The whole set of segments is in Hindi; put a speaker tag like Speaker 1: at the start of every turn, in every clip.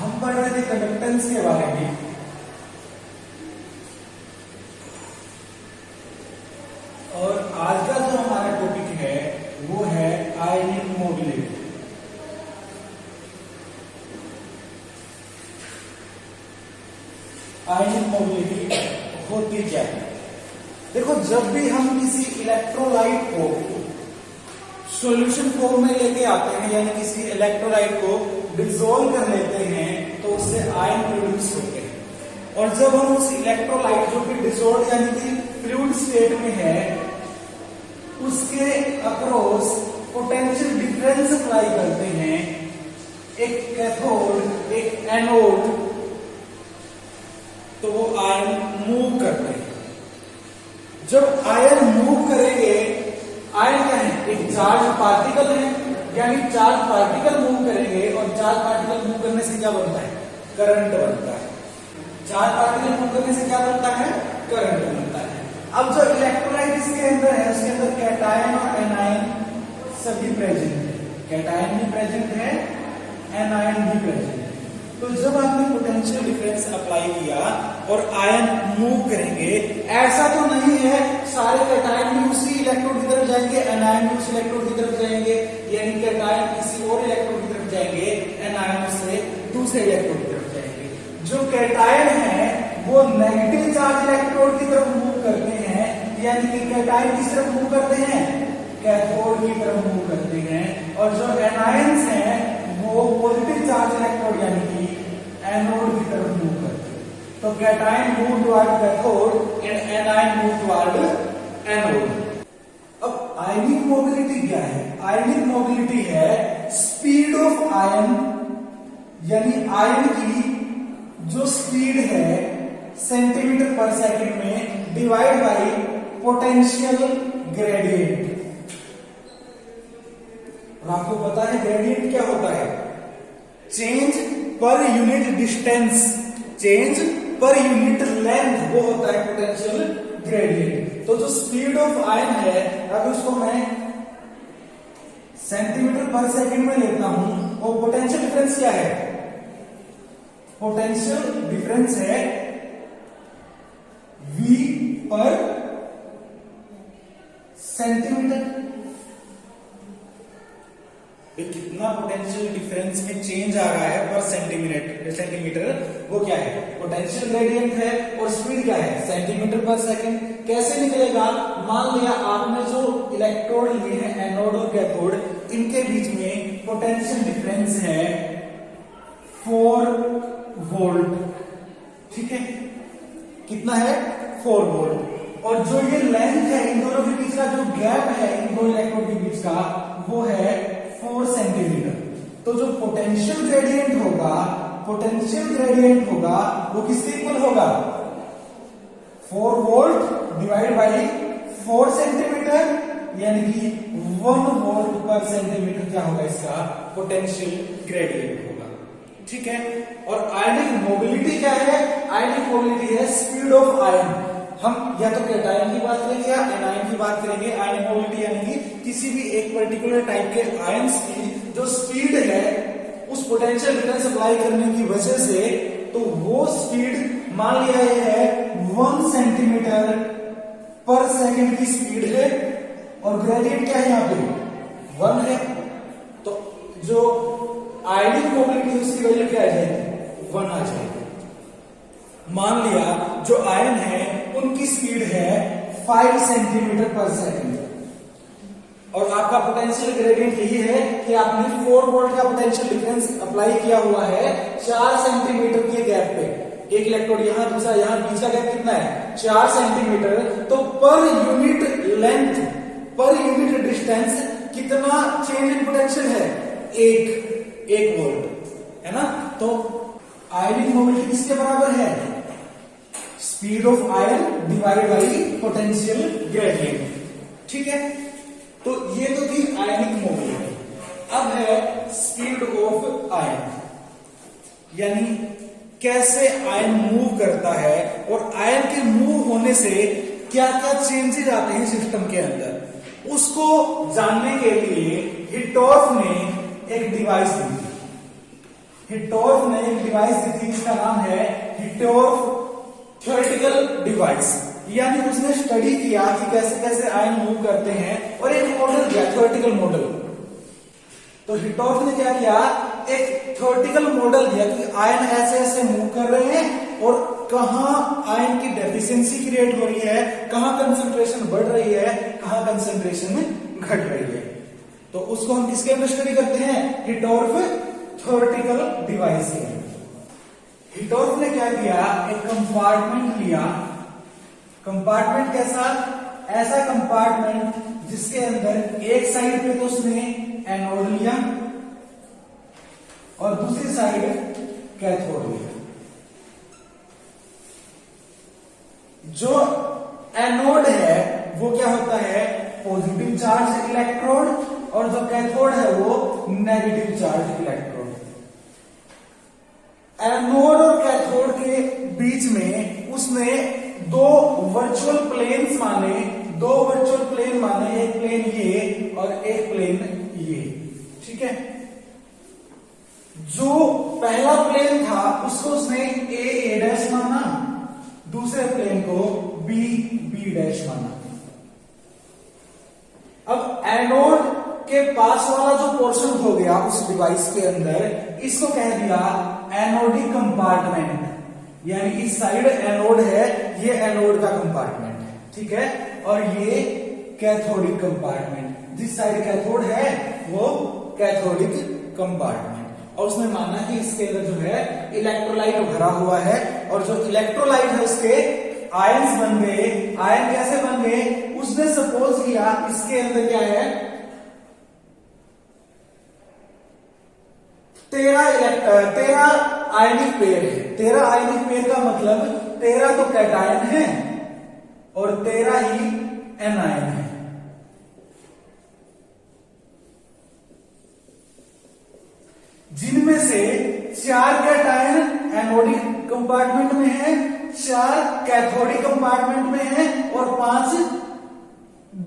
Speaker 1: हम पढ़ रहे थे कंडक्टेंस के बारे में। और आज का जो हमारा टॉपिक है वो है आयनिक मोबिलिटी। आयनिक मोबिलिटी होती क्या है? देखो, जब भी हम किसी इलेक्ट्रोलाइट को सॉल्यूशन फॉर्म में लेके आते हैं, यानी किसी इलेक्ट्रोलाइट को डिसॉल्व कर लेते हैं, तो उससे आयन प्रोड्यूस होते हैं। और जब हम उस इलेक्ट्रोलाइट जो कि डिसॉल्व यानी कि फ्लूइड स्टेट में है, उसके अक्रॉस पोटेंशियल डिफरेंस अप्लाई करते हैं, एक कैथोड एक एनोड, तो वो आयन मूव करते हैं। जब आयन मूव करेंगे, आयन क्या है? एक चार्ज पार्टिकल है, यानी चार्ज पार्टिकल मूव करेंगे और चार्ज पार्टिकल मूव करने से क्या बनता है? करंट बनता है। चार्ज पार्टिकल मूव करने से क्या बनता है? करंट बनता है। अब जो इलेक्ट्रोलाइट इसके अंदर है, उसके अंदर कैटायन और एनायन सभी प्रेजेंट है। कैटायन भी प्रेजेंट है, एनायन भी प्रेजेंट है। तो जब आपने पोटेंशियल डिफरेंस अप्लाई किया और आयन मूव करेंगे, ऐसा तो नहीं है सारे कैटायन भी उसी इलेक्ट्रोड की तरफ जाएंगे, एनायन भी उस इलेक्ट्रोड की तरफ जाएंगे, यानी कैटायन किसी और इलेक्ट्रोड की तरफ जाएंगे, एनायन से दूसरे इलेक्ट्रोड की तरफ जाएंगे। जो कैटायन है वो नेगेटिव चार्ज इलेक्ट्रोड की तरफ मूव करते हैं, यानी कि कैटायन किस तरफ मूव करते हैं? कैथोड की तरफ मूव करते हैं। और जो एनायंस हैं वो पॉजिटिव चार्ज इलेक्ट्रोड यानी कि एनोड की तरफ मूव करते हैं। तो cation move toward cathode and anion move toward anode. अब आयनिक मोबिलिटी क्या है? आयनिक मोबिलिटी है स्पीड ऑफ आयन, यानी आयन की जो स्पीड है सेंटीमीटर पर सेकंड में डिवाइड बाय पोटेंशियल ग्रेडियंट। और आपको पता है ग्रेडियंट क्या होता है? Change per unit distance, change per unit length, वो होता है पोटेंशियल ग्रेडियंट। तो जो स्पीड ऑफ आयन है, अब उसको मैं सेंटीमीटर पर सेकंड में लेता हूं, और पोटेंशियल डिफरेंस क्या है? पोटेंशियल डिफरेंस है V पर सेंटीमीटर। कितना पोटेंशियल डिफरेंस में चेंज आ रहा है पर सेंटीमीटर, वो क्या है? पोटेंशियल ग्रेडियंट है। और स्पीड क्या है? सेंटीमीटर पर सेकंड। कैसे निकलेगा? मान लिया आपने जो इलेक्ट्रोड लिए हैं, एनोड और कैथोड, इनके बीच में पोटेंशियल डिफरेंस है 4 वोल्ट। ठीक है, कितना है? 4 वोल्ट। और जो ये लेंथ है, इन दोनों के बीच का जो गैप है, इन दो इलेक्ट्रोड के बीच का, वो है 4 सेंटीमीटर। तो जो पोटेंशियल ग्रेडियंट होगा, वो किसके इक्वल होगा? 4 वोल्ट डिवाइड बाई 4 सेंटीमीटर, यानी कि 1 वोल्ट पर सेंटीमीटर क्या होगा? इसका पोटेंशियल ग्रेडियंट होगा। ठीक है। और आयनिक मोबिलिटी क्या है? आयनिक मोबिलिटी है स्पीड ऑफ आयन। हम या तो कैटायन की बात करेंगे या एनायन की बात करेंगे। आयनिक मोबिलिटी यानी कि किसी भी एक पर्टिकुलर टाइप के आयंस की जो स्पीड है, उस पोटेंशियल डिफरेंस अप्लाई करने की वजह से, तो वो स्पीड मान लिया ये है 1 सेंटीमीटर पर सेकंड की स्पीड है, और ग्रेडियंट क्या है? यहाँ पे 1 है। तो जो आयनिक मोबिलिटी उसकी वैल्यू क्या आ जाएगी? 1 आ जाएगी। मान लिया जो आयन है उनकी स्पीड है 5 सेंटीमीटर पर सेकंड, और आपका पोटेंशियल ग्रेडियंट यही है कि आपने 4 वोल्ट का पोटेंशियल डिफरेंस अप्लाई किया हुआ है 4 सेंटीमीटर के गैप पे। एक इलेक्ट्रोड यहां, दूसरा यहां, बीच का गैप कितना है? 4 सेंटीमीटर। तो per unit length, per unit distance कितना चेंज इन पोटेंशियल है? 1 वोल्ट, है ना? तो आयनिक मोबिलिटी किसके बराबर है? Speed of ion divide by potential gradient. ठीक है, तो ये तो थी आयनिक मोबिलिटी। अब है स्पीड ऑफ आयन, यानी कैसे आयन मूव करता है और आयन के मूव होने से क्या क्या चेंजेस आते हैं सिस्टम के अंदर, उसको जानने के लिए हिटोफ ने एक डिवाइस दी। हिटोर्फ ने एक डिवाइस दी थी जिसका नाम है हिटोर्फ थ्योरेटिकल डिवाइस, यानी उसने स्टडी किया कि कैसे कैसे आयन मूव करते हैं और एक मॉडल दिया, थ्योरेटिकल मॉडल। तो हिटोर्फ ने क्या किया, एक थ्योरेटिकल मॉडल दिया कि आयन ऐसे ऐसे मूव कर रहे हैं और कहां आयन की डेफिशिएंसी क्रिएट हो रही है, कहां कंसंट्रेशन बढ़ रही है, कहां कंसंट्रेशन घट रही है। तो उसको हम किसके अंदर स्टडी करते हैं, हिटोर्फ थ्योरेटिकल डिवाइस के। हिटोर्फ ने क्या किया, एक कंपार्टमेंट लिया। कंपार्टमेंट कैसा, ऐसा कंपार्टमेंट जिसके अंदर एक साइड पे तो उसने एनोड लिया और दूसरी साइड कैथोड लिया। जो एनोड है वो क्या होता है, पॉजिटिव चार्ज इलेक्ट्रोड, और जो कैथोड है वो नेगेटिव चार्ज इलेक्ट्रोड। एनोड और कैथोड के बीच में उसने दो वर्चुअल प्लेन्स माने, दो वर्चुअल प्लेन माने, एक प्लेन ये और एक प्लेन ये, ठीक है। जो पहला प्लेन था उसको उसने ए डैश माना, दूसरे प्लेन को बी डैश माना। अब एनोड के पास वाला जो पोर्शन हो गया उस डिवाइस के अंदर, इसको कह दिया एनोडिक कंपार्टमेंट, यानी इस साइड एनोड है, ये एनोड का कंपार्टमेंट है, ठीक है, और ये कैथोडिक कंपार्टमेंट, जिस साइड कैथोड है वो कैथोडिक कंपार्टमेंट। और उसने माना कि इसके अंदर जो है इलेक्ट्रोलाइट भरा हुआ है, और जो इलेक्ट्रोलाइट है उसके आयंस बन गए। आयन कैसे बन गए, उसने सपोज किया इसके अंदर क्या है, 13 आयनिक पेयर है। 13 आयनिक पेयर का मतलब 13 तो कैटायन है और 13 ही एनायन है। जिनमें से 4 कैटायन एनोडिक कंपार्टमेंट में है, 4 कैथोडिक कंपार्टमेंट में है और 5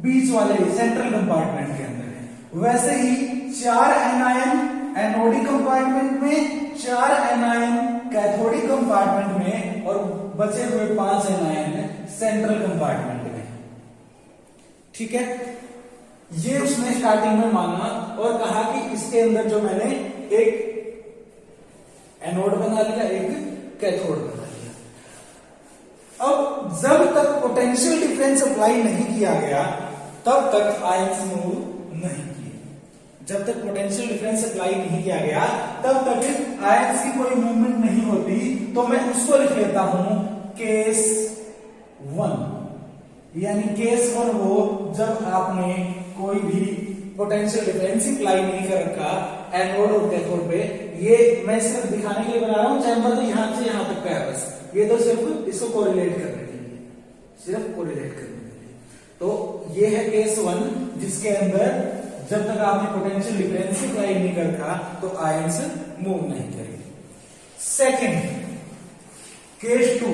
Speaker 1: बीच वाले सेंट्रल कंपार्टमेंट के अंदर है। वैसे ही 4 एनायन एनोडिक कंपार्टमेंट में, 4 एनायन कैथोडिक कंपार्टमेंट में और बचे हुए 5 एनायन सेंट्रल कंपार्टमेंट में, ठीक है। ये उसने स्टार्टिंग में माना और कहा कि इसके अंदर जो मैंने एक एनोड बना लिया, एक कैथोड बना लिया। अब जब तक पोटेंशियल डिफरेंस अप्लाई नहीं किया गया तब तक आयंस मूव नहीं किए। जब तक पोटेंशियल डिफरेंस अप्लाई नहीं किया गया तब तक आयंस की कोई मूवमेंट नहीं होती। तो मैं उसको लिख लेता हूं केस 1, यानी केस 1 वो जब आपने कोई भी पोटेंशियल डिफरेंस अप्लाई नहीं कर रखा एनोड और कैथोड पे। ये मैं सिर्फ दिखाने के लिए बना रहा हूं, चैम्बर तो यहां से यहां तक का है बस, ये तो सिर्फ इसको कोरिलेट करने के लिए, सिर्फ कोरिलेट करने के लिए। तो ये है केस 1 जिसके अंदर जब तक आपने पोटेंशियल डिफरेंस अप्लाई नहीं कर रखा तो आयंस मूव नहीं करेंगे। सेकंड केस 2,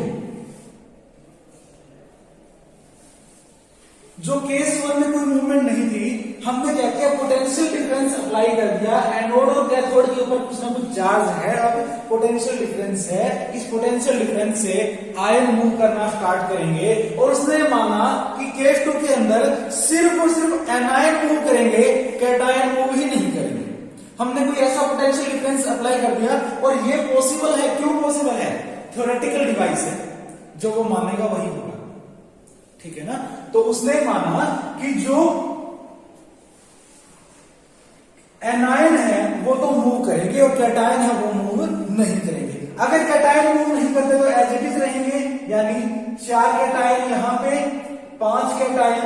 Speaker 1: जो केस 1 में कोई मूवमेंट नहीं थी, हमने क्या किया, पोटेंशियल डिफरेंस अप्लाई कर दिया। एनोड और कैथोड के ऊपर कुछ ना कुछ चार्ज है, अब पोटेंशियल डिफरेंस है, इस पोटेंशियल डिफरेंस से आयन मूव करना स्टार्ट करेंगे। और उसने माना कि केस 2 के अंदर सिर्फ और सिर्फ एनायन मूव करेंगे, कैटायन मूव ही नहीं करेंगे। हमने कोई ऐसा पोटेंशियल डिफरेंस अप्लाई कर दिया और ये पॉसिबल है। क्यों पॉसिबल है, थ्योरेटिकल डिवाइस है, जो वो मानेगा वही होगा, ठीक है ना। तो उसने माना कि जो एनायन है वो तो मूव करेंगे और कैटायन है वो मूव नहीं करेंगे। अगर कैटायन मूव नहीं करते तो एज इट इज रहेंगे, यानी 4 कैटायन यहां पे, 5 कैटायन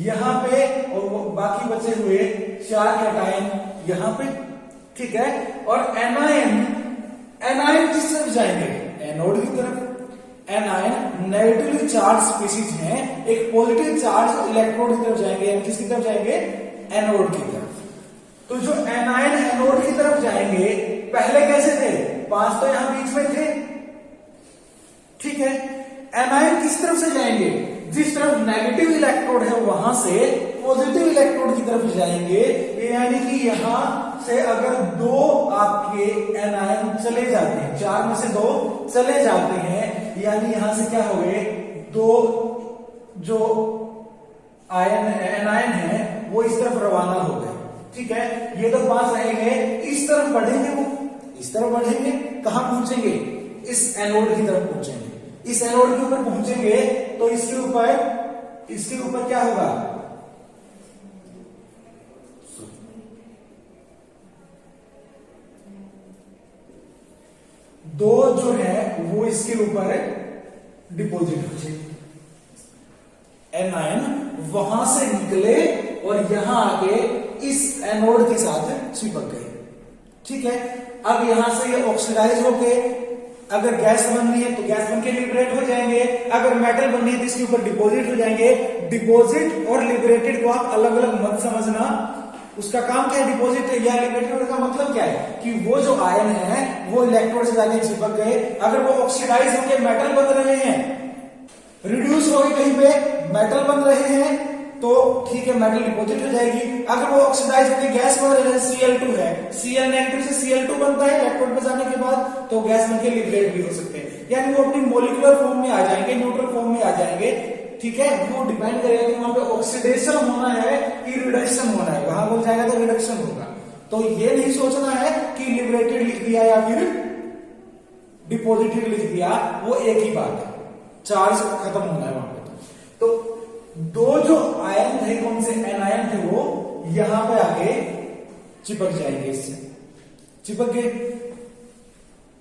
Speaker 1: यहां पे और बाकी बचे हुए 4 कैटायन यहां पे, ठीक है। और एनायन किस तरफ जाएंगे, एनोड की तरफ। एनायन नेगेटिवली चार्ज स्पीशीज हैं, एक पॉजिटिव चार्ज इलेक्ट्रोड की तरफ जाएंगे, यानी किसकी तरफ जाएंगे, एनोड की तरफ। तो जो एनायन एनोड की तरफ जाएंगे, पहले कैसे थे, 5 तो यहां बीच में थे, ठीक है। एनायन किस तरफ से जाएंगे, जिस तरफ नेगेटिव इलेक्ट्रोड है वहां से पॉजिटिव इलेक्ट्रोड की तरफ जाएंगे, यानी कि यहां से अगर दो आपके एनायन चले जाते हैं, चार में से दो चले जाते हैं, यानी यहां से क्या हो गए, दो जो आयन एनायन है वो इस तरफ रवाना हो गए। ठीक है, ये तो 5 रहेंगे, इस तरफ बढ़ेंगे, वो इस तरफ बढ़ेंगे, कहां पहुंचेंगे, इस एनोड की तरफ पहुंचेंगे। इस एनोड के ऊपर पहुंचेंगे तो इसके ऊपर क्या होगा, दो जो है वो इसके ऊपर डिपॉजिट हो जाए, एनायन वहां से निकले और यहां आके इस एनोड के साथ चिपक गए। ठीक है, अब यहां से ये ऑक्सीडाइज होके अगर गैस बन रही है तो गैस बन के लिबरेट हो जाएंगे, अगर मेटल बन रही है तो इसके ऊपर डिपॉजिट हो जाएंगे। डिपॉजिट और लिबरेटेड को आप अलग अलग मत समझना, उसका काम क्या है, डिपॉजिट या लिबरेटेड का मतलब क्या है कि वो जो आयन है वो इलेक्ट्रोड से जाके चिपक गए, अगर वो ऑक्सीडाइज होकर मेटल बन रहे हैं, रिड्यूस हो गए कहीं पे मेटल बन रहे हैं तो ठीक है, मेटल डिपॉजिट हो जाएगी। अगर वो ऑक्सीडाइज होकर गैस बन रहे हैं, Cl2 है, Cl नेगेटिव से Cl2 बनता है इलेक्ट्रोड पे जाने के बाद, तो गैस बनके लिबरेट भी हो सकते हैं, यानी वो अपनी मोलिकुलर फॉर्म में आ जाएंगे, न्यूट्रल फॉर्म में आ जाएंगे। ठीक है, वो डिपेंड करेगा कि वहां पे ऑक्सीडेशन होना है कि रिडक्शन होना है, वहां बोल जाएगा तो रिडक्शन होगा। तो ये नहीं सोचना है कि लिबरेटेड लिख दिया या फिर डिपॉजिटेड लिख दिया, वो एक ही बात है, चार्ज खत्म होना है वहां पे। तो दो जो आयन थे, कौन से एनायन थे, वो यहां पे आके चिपक जाएंगे, इससे चिपक गए।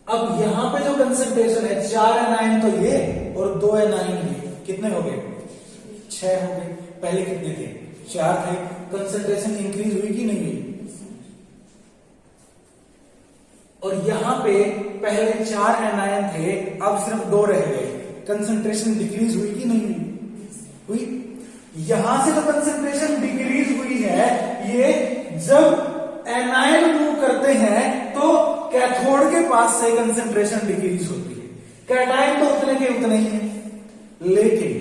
Speaker 1: अब यहां पे जो कंसंट्रेशन है, 4 एनायन तो ये और 2 एनायन ये, कितने हो गए, 6 हो गए। पहले कितने थे, 4 थे। कंसंट्रेशन इंक्रीज हुई कि नहीं हुई, और यहां पे पहले 4 एनायन थे, अब सिर्फ 2 रह गए, कंसंट्रेशन डिक्रीज हुई कि नहीं हुई, यहां से जो कंसंट्रेशन डिक्रीज हुई है, ये जब एनायन मूव करते हैं तो कैथोड के पास से कंसंट्रेशन डिक्रीज होती है, कैटायन तो उतने के उतने ही है। लेकिन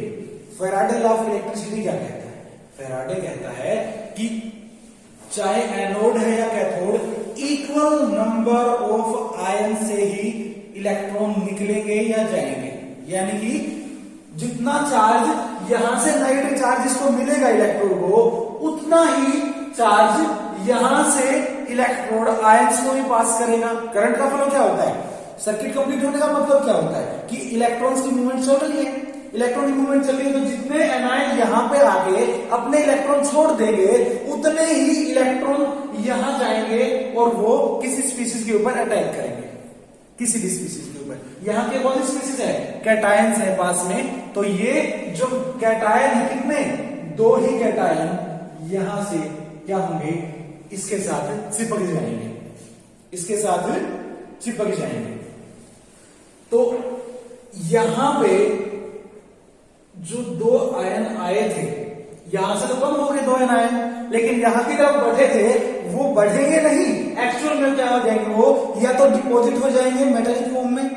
Speaker 1: फैराडे लॉ ऑफ इलेक्ट्रिसिटी क्या कहता है, फैराडे कहता है कि चाहे एनोड है या cathode, equal number of ion से ही इलेक्ट्रॉन निकलेंगे या जाएंगे, यानी कि जितना चार्ज यहां से नेगेटिव चार्ज इसको मिलेगा इलेक्ट्रोड को, उतना ही चार्ज यहां से इलेक्ट्रोड आयंस को भी पास करेगा। करंट का फ्लो क्या होता है, सर्किट कंप्लीट होने का मतलब क्या होता है कि इलेक्ट्रॉन्स की मूवमेंट चल रही है, इलेक्ट्रॉन की मूवमेंट चल रही है, तो जितने एनायन यहां पे आके अपने इलेक्ट्रॉन छोड़ देंगे, उतने ही इलेक्ट्रॉन यहां जाएंगे और वो किसी स्पीशीज के ऊपर अटैक करेंगे, किसी भी स्पीशीज के ऊपर। यहां के कौन सी स्पीशीज है, कैटायंस है पास में, तो ये जो कैटायन है, कितने, 2 ही कैटायन यहां से क्या होंगे, इसके साथ चिपक जाएंगे, इसके साथ चिपक जाएंगे। तो यहां पे जो 2 आयन आए थे, यहां से तो कम हो गए 2 आयन, लेकिन यहां की तरफ बढ़े थे, वो बढ़ेंगे नहीं, एक्चुअल में क्या हो जाएंगे, वो या तो डिपॉजिट हो जाएंगे मेटालिक फॉर्म में,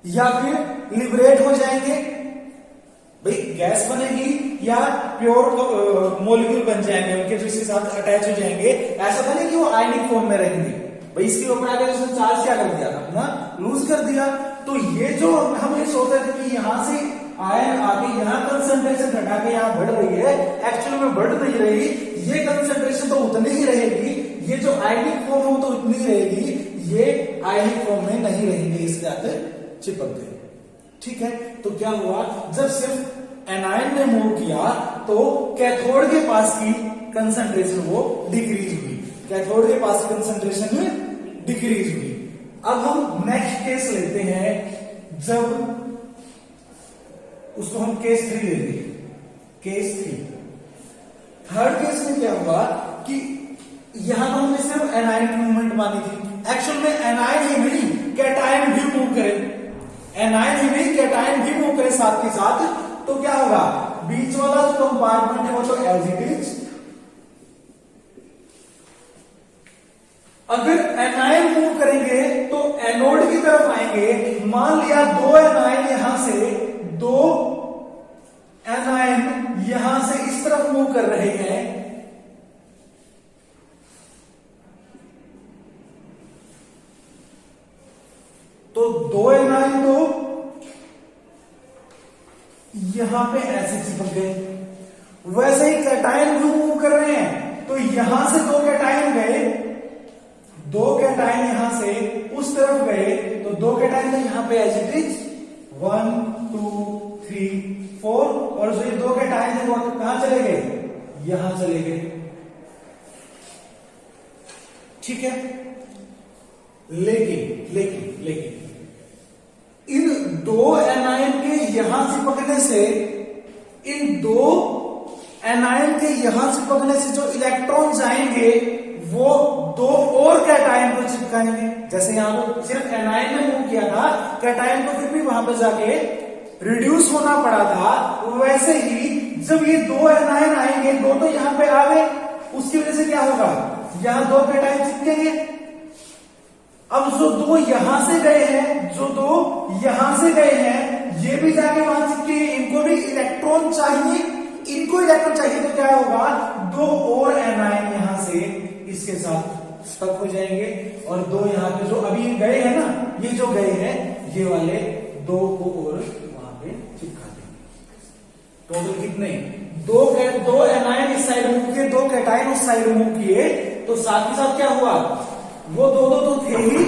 Speaker 1: या फिर लिबरेट हो जाएंगे। भाई गैस बनेगी या प्योर मॉलिक्यूल बन जाएंगे, उनके जो इसके साथ अटैच हो जाएंगे, ऐसा तो नहीं कि वो आयनिक फॉर्म में रहेंगे। भाई इसके ऊपर आकर उसने चार्ज क्या कर दिया, अपना लूज कर दिया। तो ये जो हम ये सोच रहे थे कि यहां से आयन आके यहां कंसंट्रेशन घटा के यहां बढ़ रही है, एक्चुअल में बढ़ नहीं रही, ये कंसंट्रेशन तो उतनी ही रहेगी, ये जो आयनिक फॉर्म है तो उतनी ही रहेगी, ये आयनिक फॉर्म में नहीं रहेंगे, इसके साथ चिपक गए। ठीक है, तो क्या हुआ, जब सिर्फ एनायन ने मूव किया तो कैथोड के पास की कंसंट्रेशन वो डिक्रीज हुई, कैथोड के पास कंसंट्रेशन डिक्रीज हुई। अब हम नेक्स्ट केस लेते हैं, जब उसको हम केस 3 लेते हैं, केस 3। थर्ड केस में क्या हुआ कि यहां तो हमने सिर्फ एनायन की मूवमेंट मानी थी, एक्चुअल में एनायन ही नहीं कैटायन भी मूव करे, एनायन ही नहीं कैटायन भी मूव करे साथ के साथ, तो क्या होगा, बीच वाला जो कंपार्टमेंट है वो तो एज इट इज, अगर एनायन मूव करेंगे तो एनोड की तरफ आएंगे। मान लिया 2 एनायन यहां से, 2 एनायन यहां से इस तरफ मूव कर रहे हैं, तो दो एनायन तो यहां पे ऐसे चिपक गए। वैसे ही कैटायन जो मूव कर रहे हैं, तो यहां से दो कैटायन गए, दो कैटायन यहां से उस तरफ गए, तो दो कैटायन यहां पे एज इट इज 1 2 3 4, और जो ये दो कैटायन है वो कहां चले गए, यहां चले गए। ठीक है, लेकिन इन दो एनायन के यहां चिपकने से, इन दो एनायन के यहां चिपकने से जो इलेक्ट्रॉन जाएंगे वो दो और कैटायन को चिपकाएंगे। जैसे यहां पर सिर्फ एनायन ने मूव किया था, कैटायन को फिर भी वहां पर जाके रिड्यूस होना पड़ा था, वैसे ही जब ये दो एनायन आएंगे, दो तो यहां पे आ गए, उसकी वजह से क्या होगा, यहां दो कैटायन चिपकेंगे। अब जो दो यहां से गए हैं, जो दो यहां से गए हैं, ये भी जाके वहां चिपकेंगे, इनको भी इलेक्ट्रॉन चाहिए, इनको इलेक्ट्रॉन चाहिए, तो क्या होगा, दो और एनायन यहां से इसके साथ स्टक हो जाएंगे, और दो यहां पे जो अभी गए हैं ना, ये जो गए हैं, ये वाले दो को और वहां पे चिपका देंगे। टोटल कितने, दो एनायन इस साइड मूव किए, दो कैटायन उस साइड मूव किए, तो साथ ही साथ क्या हुआ, वो दो तो थे ही,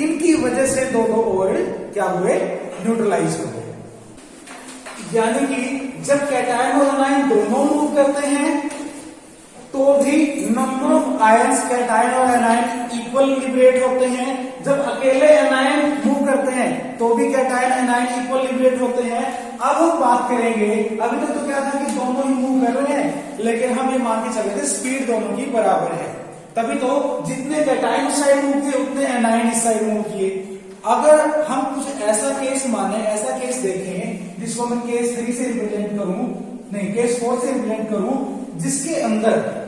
Speaker 1: इनकी वजह से दो और क्या हुए, न्यूट्रलाइज हो गए। यानी कि जब कैटायन और एनायन दोनों मूव करते हैं तो भी नंबर ऑफ आयंस कैटायन और एनायन इक्वल लिबरेट होते हैं। जब अकेले एनायन मूव करते हैं तो भी कैटायन एनायन इक्वल लिबरेट होते हैं। अब हम बात करेंगे, अभी तक तो क्या था कि दोनों ही मूव कर रहे हैं, लेकिन हम ये मान के चले थे स्पीड दोनों की बराबर है, तभी तो जितने कैटायन उस साइड मूव किए उतने एनायन इस साइड मूव किए। अगर हम कुछ ऐसा केस माने, ऐसा केस देखें जिसको मैं केस 3 से रिप्रेजेंट करूं, नहीं केस 4 से रिप्रेजेंट करूं, जिसके अंदर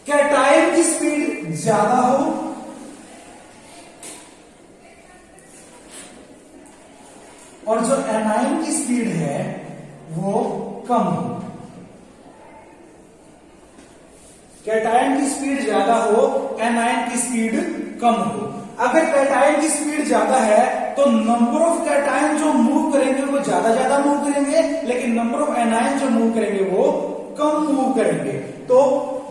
Speaker 1: कैटायन की स्पीड ज्यादा हो और जो एनायन की स्पीड है वो कम हो। कैटायन की स्पीड ज्यादा हो, एनायन की स्पीड कम हो। अगर कैटायन की स्पीड ज्यादा है तो नंबर ऑफ कैटायन जो मूव करेंगे वो ज्यादा मूव करेंगे, लेकिन नंबर ऑफ एनायन जो मूव करेंगे वो कम मूव करेंगे। तो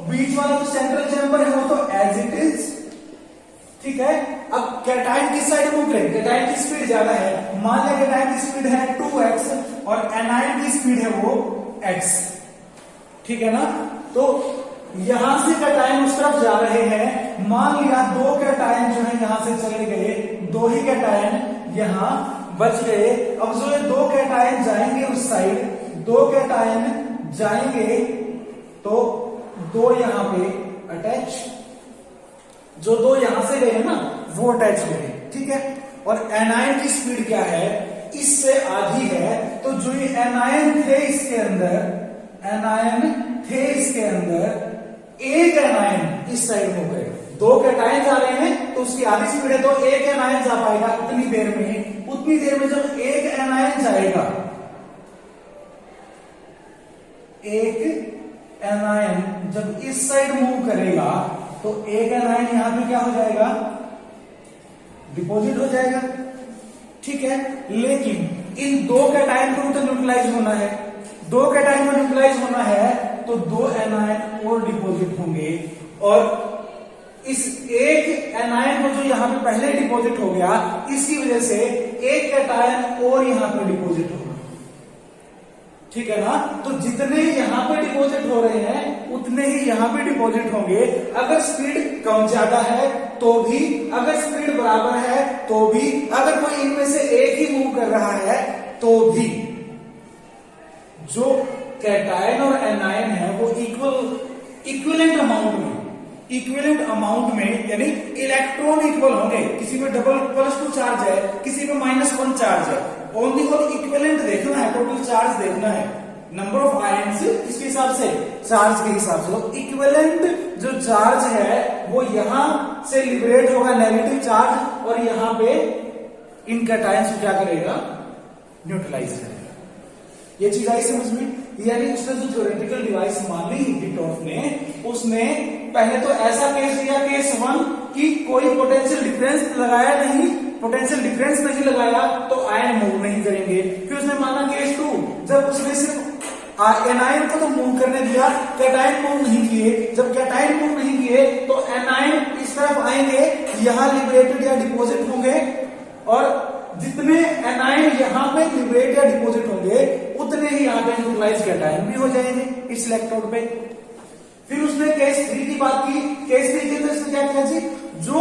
Speaker 1: बीच वाला जो सेंट्रल चैम्बर है वो तो एज इट इज, ठीक है। अब कैटायन किस साइड मूव करेंगे, कैटायन की स्पीड ज्यादा है, मान लिया कैटायन की स्पीड है 2x और एनायन की स्पीड है वो x, ठीक है ना। तो यहां से कैटायन उस तरफ जा रहे हैं, मान लिया दो कैटायन जो है यहां से चले गए, दो ही कैटायन यहां बच गए। अब जो ये दो कैटायन जाएंगे उस साइड, दो कैटायन जाएंगे तो दो यहां पे अटैच, जो दो यहां से गए ना वो अटैच हो गए, ठीक है। और एनायन की स्पीड क्या है, इससे आधी है, तो जो ये एनायन थे इसके अंदर, एनायन थे इसके अंदर, एक एनायन इस साइड हो गए, दो कैटायन जा रहे हैं तो उसकी आधी स्पीड है, तो एक एनायन जा पाएगा उतनी देर में। उतनी देर में जब एक एनायन जाएगा, एक एनायन जब इस साइड मूव करेगा तो एक एनायन यहां पे क्या हो जाएगा, डिपॉजिट हो जाएगा, ठीक है। लेकिन इन दो कैटायन को तो न्यूट्रलाइज होना है, दो कैटायन को न्यूट्रलाइज होना है तो दो एनायन और डिपॉजिट होंगे, और इस एक एनायन को जो यहां पे पहले डिपॉजिट हो गया, इसकी वजह से एक कैटायन और यहां पे डिपॉजिट होगा, ठीक है ना। तो जितने यहां पे डिपॉजिट हो रहे हैं उतने ही यहां पे डिपॉजिट होंगे। अगर स्पीड कम ज्यादा है तो भी, अगर स्पीड बराबर है तो भी, अगर कोई इनमें से एक ही मूव कर रहा है तो भी, जो कैटायन और एनायन है वो इक्विवेलेंट अमाउंट में यानी इलेक्ट्रॉन इक्वल होंगे। किसी में डबल +2 चार्ज है, किसी में -1 चार्ज है, ओनली और इक्विवेलेंट देखना है, टोटल चार्ज देखना है, नंबर ऑफ आयंस किसके हिसाब से, चार्ज के हिसाब से। तो इक्विवेलेंट जो चार्ज है वो यहां से लिबरेट होगा नेगेटिव चार्ज, और यहां पे इन कैटायंस को क्या करेगा, न्यूट्रलाइज करेगा। ये चीज आई समझ में। यानी उसने जो थ्योरेटिकल डिवाइस मानी हिटोफ ने, उसने पहले तो ऐसा केस लिया केस 1 कि कोई पोटेंशियल डिफरेंस लगाया नहीं, पोटेंशियल डिफरेंस नहीं लगाया तो आयन मूव नहीं करेंगे। फिर उसने माना केस 2, जब उसने सिर्फ एनायन को तो मूव करने दिया, कैटायन मूव नहीं किए। जब कैटायन मूव नहीं किए तो एनायन इस तरफ आएंगे, यहां लिबरेटेड या डिपोजिट होंगे, और जितने एनायन यहाँ पे लिबरेट या डिपोजिट होंगे उतने ही यहाँ पे न्यूट्रलाइज कैटायन भी हो जाएंगे इस इलेक्ट्रोड पे। फिर उसने केस 3 की बात की। केस 3 के अंदर इसने क्या किया जी, जो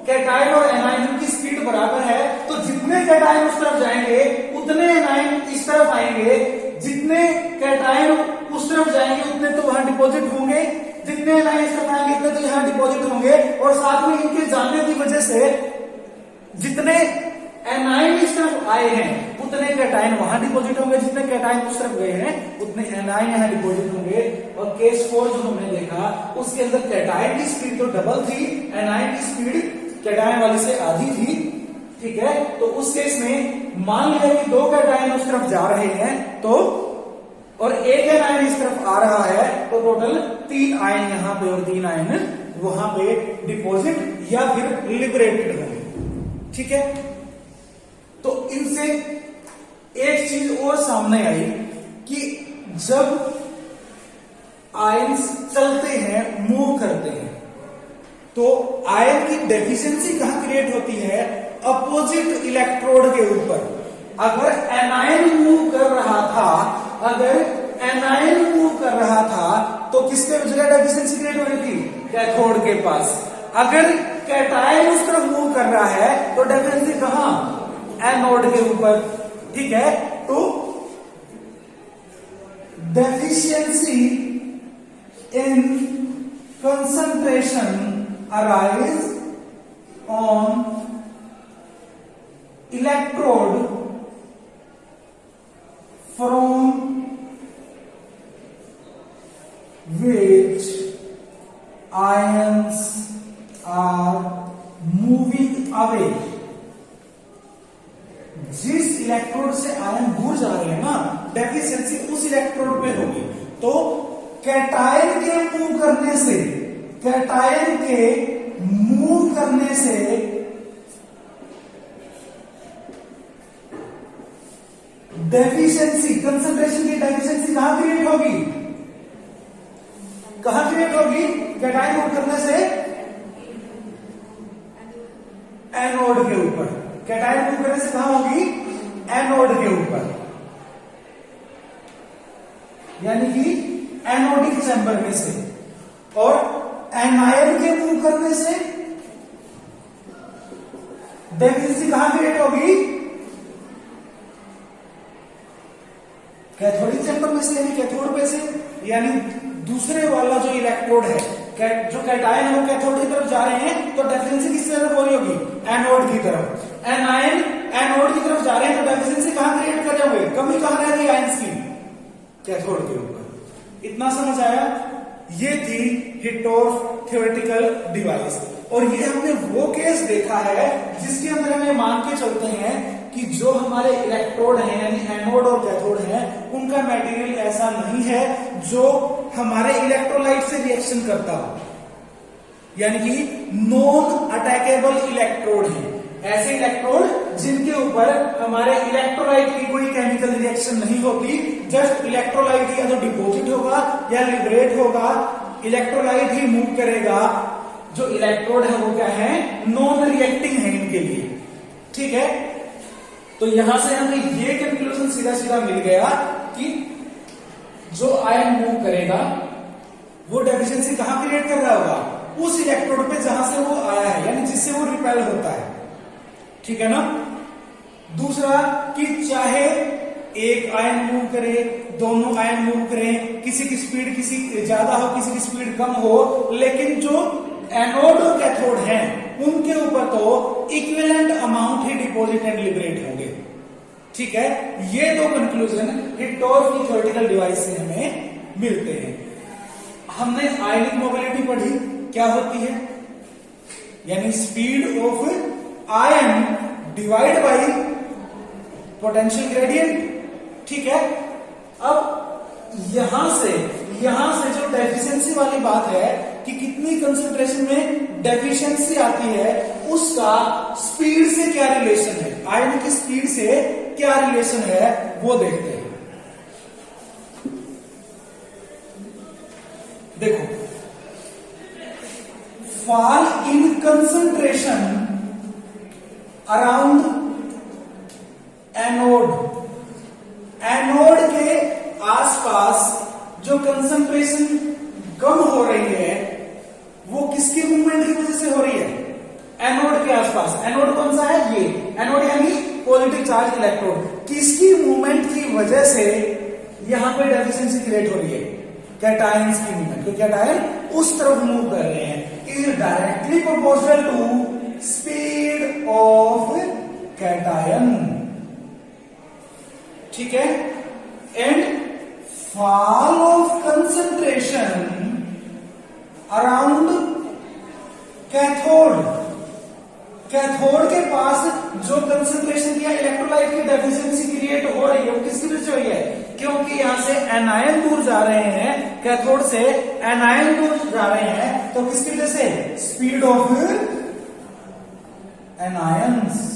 Speaker 1: कैटायन और एनायन की स्पीड बराबर है तो जितने कैटायन उस तरफ जाएंगे उतने एनायन इस तरफ आएंगे, जितने कैटायन उस तरफ जाएंगे उतने तो वहां डिपोजिट होंगे, जितने एनायन इस तरफ आएंगे उतने तो यहां डिपोजिट होंगे, और साथ में इनके जाने की वजह से जितने एनायन इस तरफ आए हैं उतने कैटायन वहां डिपोजिट होंगे, जितने कैटायन उस तरफ गए हैं उतने एनायन यहां डिपोजिट होंगे। और केस 4 जो हमने देखा उसके अंदर कैटायन की स्पीड तो डबल थी, एनायन की स्पीड कैटायन वाली से आधी थी, ठीक है। तो उस केस में मान लिया कि 2 कैटायन उस तरफ जा रहे हैं तो, और 1 एनायन इस तरफ आ रहा है, तो टोटल 3 आयन यहां पे और 3 आयन वहां पे डिपोजिट या फिर लिबरेटेड होंगे, ठीक है। तो इनसे एक चीज और सामने आई कि जब आयन्स चलते हैं, मूव करते हैं, तो आयन की डेफिशिएंसी कहां क्रिएट होती है, अपोजिट इलेक्ट्रोड के ऊपर। अगर एनायन मूव कर रहा था, अगर एनायन मूव कर रहा था तो किसके जगह डेफिशिएंसी क्रिएट हो रही थी, कैथोड के पास। अगर कैटायन उस तरफ मूव कर रहा है तो डेफिशिएंसी कहां, एनोड के ऊपर, ठीक है। तो deficiency in concentration arise on electrode from which ions are moving away। जिस इलेक्ट्रोड से आयन दूर जा रहे हैं ना, डेफिशिएंसी उस इलेक्ट्रोड पे होगी। तो कैटायन के मूव करने से, कैटायन के मूव करने से डेफिशिएंसी, कंसंट्रेशन की डेफिशिएंसी कहां क्रिएट होगी, कहां क्रिएट होगी, कैटायन मूव करने से एनोड के ऊपर। कैटायन मूव करने से कहां होगी, एनोड के ऊपर, यानी कि एनोडिक चैम्बर में से। और एनायन के मूव करने से डेफिशिएंसी कहां क्रिएट होगी, कैथोडिक चैम्बर में से, यानी कैथोड पे से, यानी दूसरे वाला जो इलेक्ट्रोड है, जो कैटायन है वो कैथोड की तरफ जा रहे हैं तो डेफिशिएंसी किस तरफ हो रही होगी, एनोड की तरफ। एनायन एनोड की तरफ जा रहे हैं तो डेफिशिएंसी कहां क्रिएट कर रहे होंगे, कमी कहां रह गई आयंस की, कैथोड के ऊपर। इतना समझ आया। ये थी हिटोफ थ्योरेटिकल डिवाइस। और ये हमने वो केस देखा है जिसके अंदर हमें मान के चलते हैं कि जो हमारे इलेक्ट्रोड हैं, यानी एनोड और कैथोड हैं, उनका मटेरियल ऐसा नहीं है जो हमारे इलेक्ट्रोलाइट से रिएक्शन करता हो, यानी कि नॉन अटैकेबल इलेक्ट्रोड है। ऐसे इलेक्ट्रोड जिनके ऊपर हमारे इलेक्ट्रोलाइट की कोई केमिकल रिएक्शन नहीं होती, जस्ट इलेक्ट्रोलाइट या तो डिपोजिट होगा या लिबरेट होगा, इलेक्ट्रोलाइट ही मूव करेगा। जो इलेक्ट्रोड है वो क्या है, नॉन रिएक्टिंग है इनके लिए, ठीक है। तो यहां से हमें ये कंक्लूजन सीधा सीधा मिल गया कि जो आयन मूव करेगा वो डेफिशिएंसी कहां क्रिएट कर रहा होगा, उस इलेक्ट्रोड पे जहां से वो आया है, यानी जिससे वो रिपेल होता है, ठीक है ना। दूसरा कि चाहे एक आयन मूव करे, दोनों आयन मूव करें, किसी की स्पीड किसी ज्यादा हो, किसी की स्पीड कम हो, लेकिन जो एनोड और कैथोड हैं उनके ऊपर तो equivalent amount he deposit and liberate होंगे, ठीक है। ये दो कंक्लूजन हिटोफ की थ्योरेटिकल डिवाइस से हमें मिलते हैं। हमने आयनिक मोबिलिटी पढ़ी, क्या होती है, यानी speed of ion divide by potential gradient, ठीक है। अब यहां से जो डेफिशिएंसी वाली बात है कि कितनी कंसंट्रेशन में डेफिशिएंसी आती है, उसका स्पीड से क्या रिलेशन है, आयन की स्पीड से क्या रिलेशन है वो देखते हैं। देखो, fall in concentration around anode, anode के आसपास जो कंसंट्रेशन कम हो रही है वो किसके मूवमेंट की वजह से हो रही है, एनोड के आसपास। एनोड कौन सा है, ये एनोड यानी पॉजिटिव चार्ज इलेक्ट्रोड, किसकी मूवमेंट की वजह से यहां पे डेफिशिएंसी क्रिएट हो रही है, कैटायंस की मूवमेंट, क्योंकि कैटायन उस तरफ मूव कर रहे हैं, is directly proportional to speed of cation. ठीक है, and fall of concentration around cathode, cathode के पास जो कंसंट्रेशन या इलेक्ट्रोलाइट की डेफिशिएंसी क्रिएट हो रही है वो किसकी वजह से हो रही है, क्योंकि यहां से एनायन दूर जा रहे हैं, कैथोड से एनायन दूर जा रहे हैं, तो किसकी वजह से, स्पीड ऑफ एनायंस।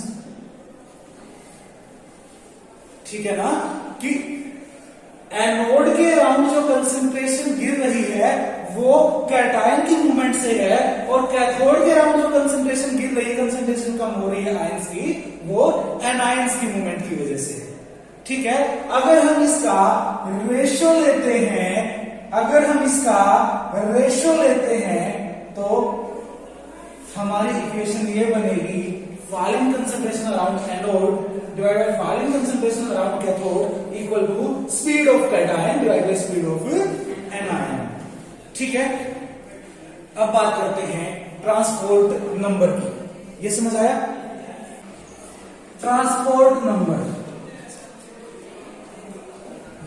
Speaker 1: ठीक है ना, कि एनोड के अराउंड जो कंसंट्रेशन गिर रही है वो कैटायन की मूवमेंट से है, और कैथोड के अराउंड जो कंसंट्रेशन गिर रही है, कंसंट्रेशन कम हो रही है आयंस की, वो एनायंस की मूवमेंट की वजह से। ठीक है, अगर हम इसका रेशो लेते हैं, अगर हम इसका रेशो लेते हैं तो हमारी इक्वेशन ये बनेगी, falling concentration around anode divide by falling concentration around cathode equal to speed of cation divide by speed of anion. ठीक है, अब बात करते हैं ट्रांसपोर्ट नंबर की, ये समझ आया, ट्रांसपोर्ट नंबर,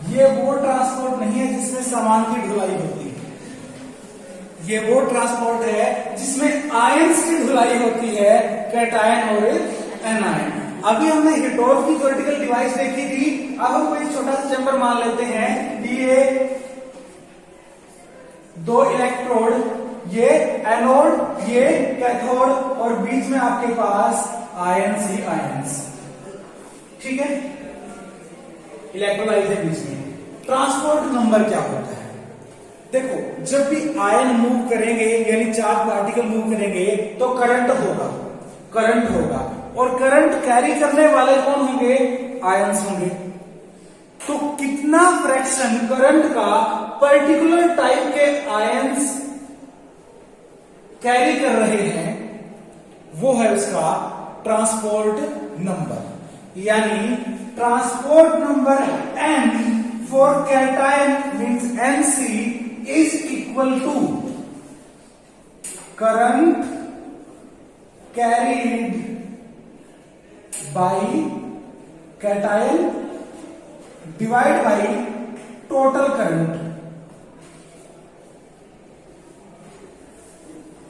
Speaker 1: ये वो ट्रांसपोर्ट नहीं है जिसमें सामान की ढुलाई होती है, ये वो ट्रांसपोर्ट है जिसमें आयंस की ढुलाई होती है, कैटायन और एनायन। अभी हमने हिटोफ की वर्टिकल डिवाइस देखी थी, अब हम कोई छोटा सा चैम्बर मान लेते हैं, ये दो इलेक्ट्रोड, ये एनोड ये कैथोड, और बीच में आपके पास आयंस ही आयंस। ठीक है, इलेक्ट्रोलाइट है बीच में। ट्रांसपोर्ट नंबर क्या होता है, देखो जब भी आयन मूव करेंगे यानी चार्ज पार्टिकल मूव करेंगे तो करंट होगा, करंट होगा, और करंट कैरी करने वाले कौन होंगे, आयंस होंगे। तो कितना फ्रैक्शन करंट का पर्टिकुलर टाइप के आयंस कैरी कर रहे हैं वो है उसका ट्रांसपोर्ट नंबर, यानी transport number n for cation means Nc is equal to current carried by cation divided by total current।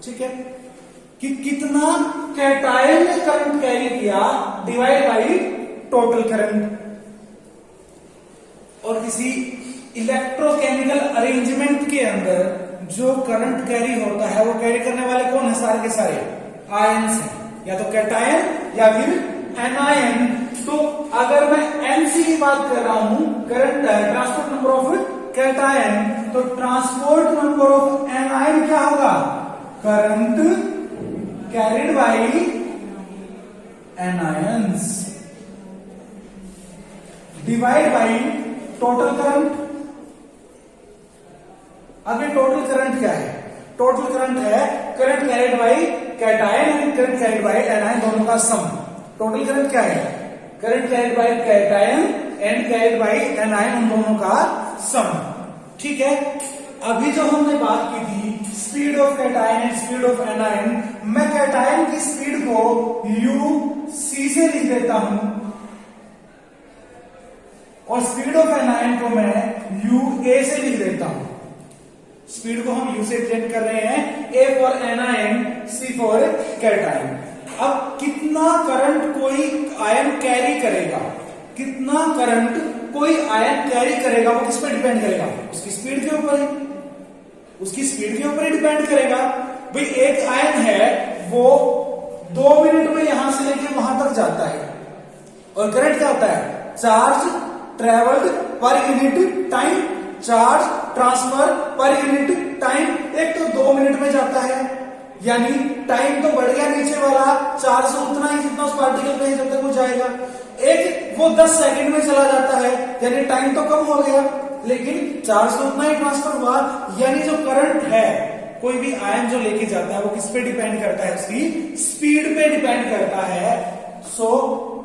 Speaker 1: ठीक है, कि कितना कैटायन ने करंट कैरी किया डिवाइड बाई टोटल करंट। और किसी इलेक्ट्रोकेमिकल अरेंजमेंट के अंदर जो करंट कैरी होता है वो कैरी करने वाले कौन है, सारे के सारे आयंस हैं, या तो कैटायन या फिर एनायन। तो अगर मैं एनसी की बात कर रहा हूं, current transport number of cation, तो ट्रांसपोर्ट नंबर ऑफ एनायन क्या होगा, current carried by anions divide by total current. अब ये टोटल करंट क्या है, टोटल करंट है current carried by cation and current carried by anion दोनों का सम। टोटल करंट क्या है, current carried by cation and carried by anion उन दोनों का सम। ठीक है, अभी जो हमने बात की थी speed of cation and speed of anion, मैं कैटायन की स्पीड को u(c) से लिख देता हूं और स्पीड ऑफ एनायन को मैं u(a) से लिख देता हूं। स्पीड को हम u से चेंज कर रहे हैं, a for anion, c for cation. अब कितना करंट कोई आयन कैरी करेगा, कितना करंट कोई आयन कैरी करेगा वो किस पर डिपेंड करेगा, उसकी स्पीड के ऊपर, उसकी स्पीड के ऊपर ही डिपेंड करेगा। भाई एक आयन है वो 2 मिनट में यहां से लेके वहां तक पर जाता है। और करंट क्या होता है? Charge travelled per unit time, charge transfer per unit time. एक तो 2 मिनट में जाता है, यानी टाइम तो बढ़ गया नीचे वाला, चार्ज तो उतना ही जितना उस पार्टिकल पे है जब तक वो जाएगा। एक वो 10 सेकंड में चला जाता है, यानी टाइम तो कम हो गया लेकिन चार्ज तो उतना ही ट्रांसफर हुआ। यानी जो करंट है, कोई भी आयन जो लेके जाता है वो किस पे डिपेंड करता है? उसकी स्पीड पे डिपेंड करता है। So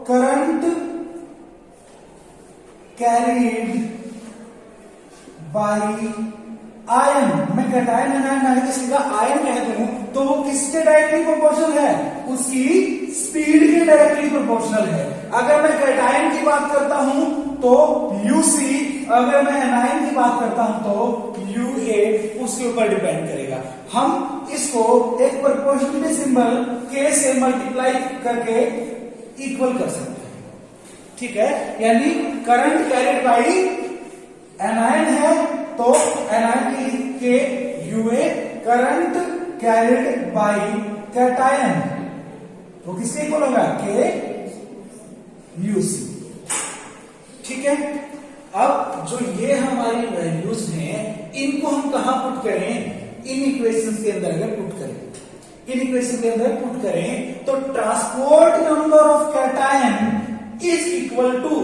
Speaker 1: current carried by ion, मैं कैटायन एनायन आगे के सीधा आयन कह दूं तो वो किसके डायरेक्टली प्रोपोर्शनल है? उसकी स्पीड के डायरेक्टली प्रोपोर्शनल है। अगर मैं कैटायन की बात करता हूं तो यूसी, अगर मैं एनायन की बात करता हूं तो यूए उसके ऊपर डिपेंड करेगा। हम इसको एक प्रोपोर्शनलिटी सिंबल के से मल्टीप्लाई करके इक्वल कर सकते हैं, ठीक है। यानी करंट कैरिड बाई एनायन है तो एनायन के UA, current carried by cation वो किसके इक्वल होगा? के यूसी, ठीक है। अब जो ये हमारी वैल्यूज हैं इनको हम कहां पुट करें? इन इक्वेशंस के अंदर अगर पुट करें, इन इक्वेशन के अंदर पुट करें तो transport number of cation is equal to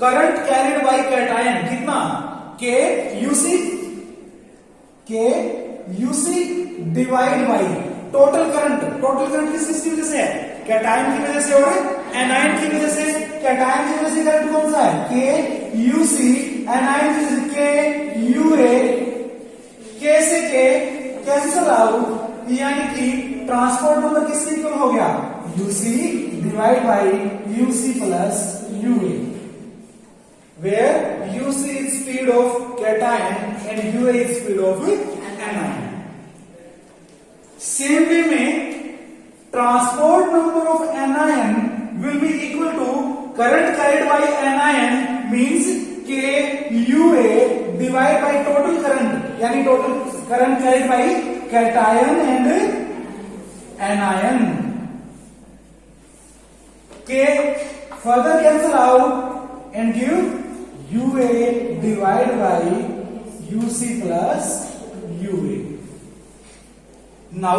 Speaker 1: current carried by cation, कितना? K UC, K UC divide by total current. Total current किसकी वजह से है? कैटायन की वजह से और एनायन की वजह से। कैटायन की वजह से करंट कौन सा है? के यूसी, एनायन की वजह से के यूए। के से के कैंसल आउट, यानी कि ट्रांसपोर्ट नंबर किसके इक्वल हो गया? UC divide by UC plus UA, where UC is speed of cation and UA is speed of anion. Same way में transport number of anion will be equal to current carried by anion means K UA divided by total current, यानी total current carried by cation and anion. K further cancel out and give UA divided by UC plus UA. Now,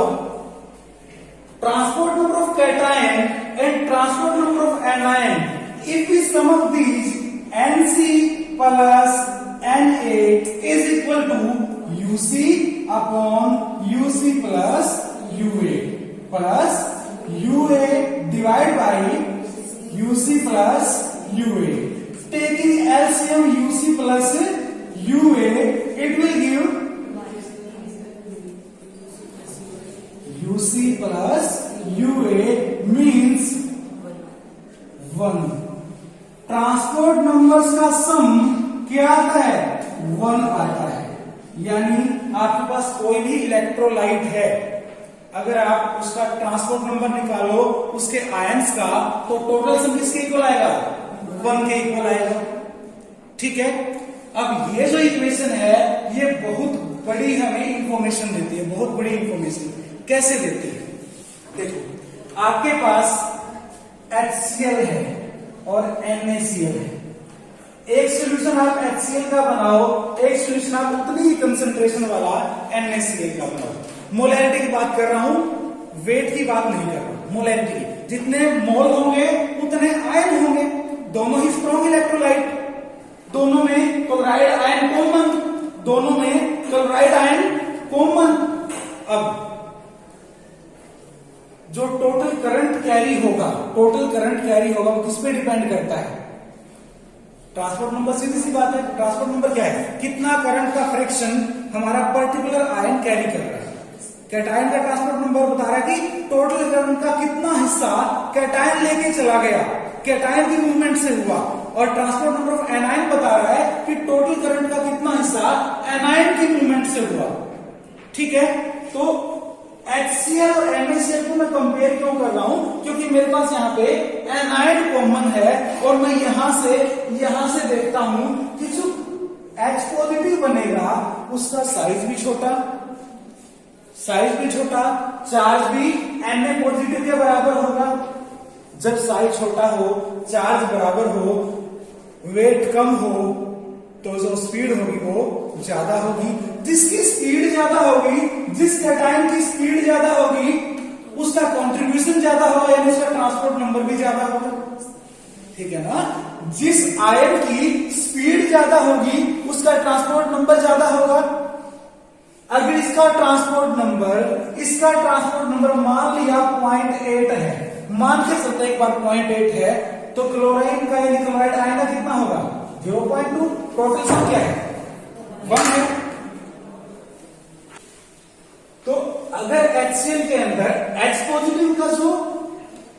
Speaker 1: transport number of cation and transport number of anion, if we sum up these, NC plus Na is equal to UC upon UC plus UA plus UA divided by UC plus UA. Taking LCM UC plus UA, it will give UC plus UA means 1. Transport numbers का सम क्या आता है? 1 आता है। यानी आपके पास कोई भी इलेक्ट्रोलाइट है, अगर आप उसका ट्रांसपोर्ट नंबर निकालो उसके आयंस का, तो टोटल सम किसके इक्वल आएगा? 1 के इक्वल आएगा, ठीक है। अब ये जो इक्वेशन है ये बहुत बड़ी हमें इंफॉर्मेशन देती है, बहुत बड़ी इंफॉर्मेशन। कैसे देती है? देखो, आपके पास HCl है और NaCl है। एक सोल्यूशन आप HCl का बनाओ, एक सोल्यूशन आप उतनी ही कंसंट्रेशन वाला NaCl का बनाओ। मोलैरिटी की बात कर रहा हूं, वेट की बात नहीं कर रहा हूं। मोलैरिटी, जितने मोल होंगे उतने आयन होंगे। दोनों ही स्ट्रॉन्ग इलेक्ट्रोलाइट, दोनों में क्लोराइड आयन कॉमन, दोनों में क्लोराइड आयन कॉमन। अब जो टोटल करंट कैरी होगा, टोटल करंट कैरी होगा वो किस पे डिपेंड करता है? Transport number. सीधी सी बात है, ट्रांसपोर्ट नंबर क्या है? कितना करंट का फ्रैक्शन हमारा पर्टिकुलर आयन कैरी कर रहा है। कैटायन का ट्रांसपोर्ट नंबर बता रहा है कि टोटल करंट का कितना हिस्सा कैटायन लेके चला गया, कैटायन की मूवमेंट से हुआ। और ट्रांसपोर्ट नंबर ऑफ एनायन बता रहा है कि टोटल करंट का कितना हिस्सा एनायन की मूवमेंट से हुआ, ठीक है। तो HCl और NaCl को मैं कंपेयर क्यों कर रहा हूं? क्योंकि मेरे पास यहाँ पे एनायन कॉमन है और मैं यहां से देखता हूं कि जो H पॉजिटिव बनेगा उसका साइज भी छोटा, चार्ज भी Na पॉजिटिव के बराबर होगा। जब साइज छोटा हो, चार्ज बराबर हो, वेट कम हो, तो जो स्पीड होगी वो ज्यादा होगी। जिसकी स्पीड ज्यादा होगी, जिस कैटायन की स्पीड ज्यादा होगी, उसका कंट्रीब्यूशन ज्यादा होगा, यानी उसका ट्रांसपोर्ट नंबर भी ज्यादा होगा। ठीक है ना? जिस आयन की स्पीड ज्यादा होगी, उसका ट्रांसपोर्ट नंबर ज्यादा होगा। अगर इसका ट्रांसपोर्ट नंबर मान लिया 0.8 है, मान के चलते एक बार 0.8 है, तो क्लोराइन का यानी क्लोराइड आयन का कितना होगा? 0.2। टोटल सम क्या है? 1 है। तो अगर HCl के अंदर H पॉजिटिव का जो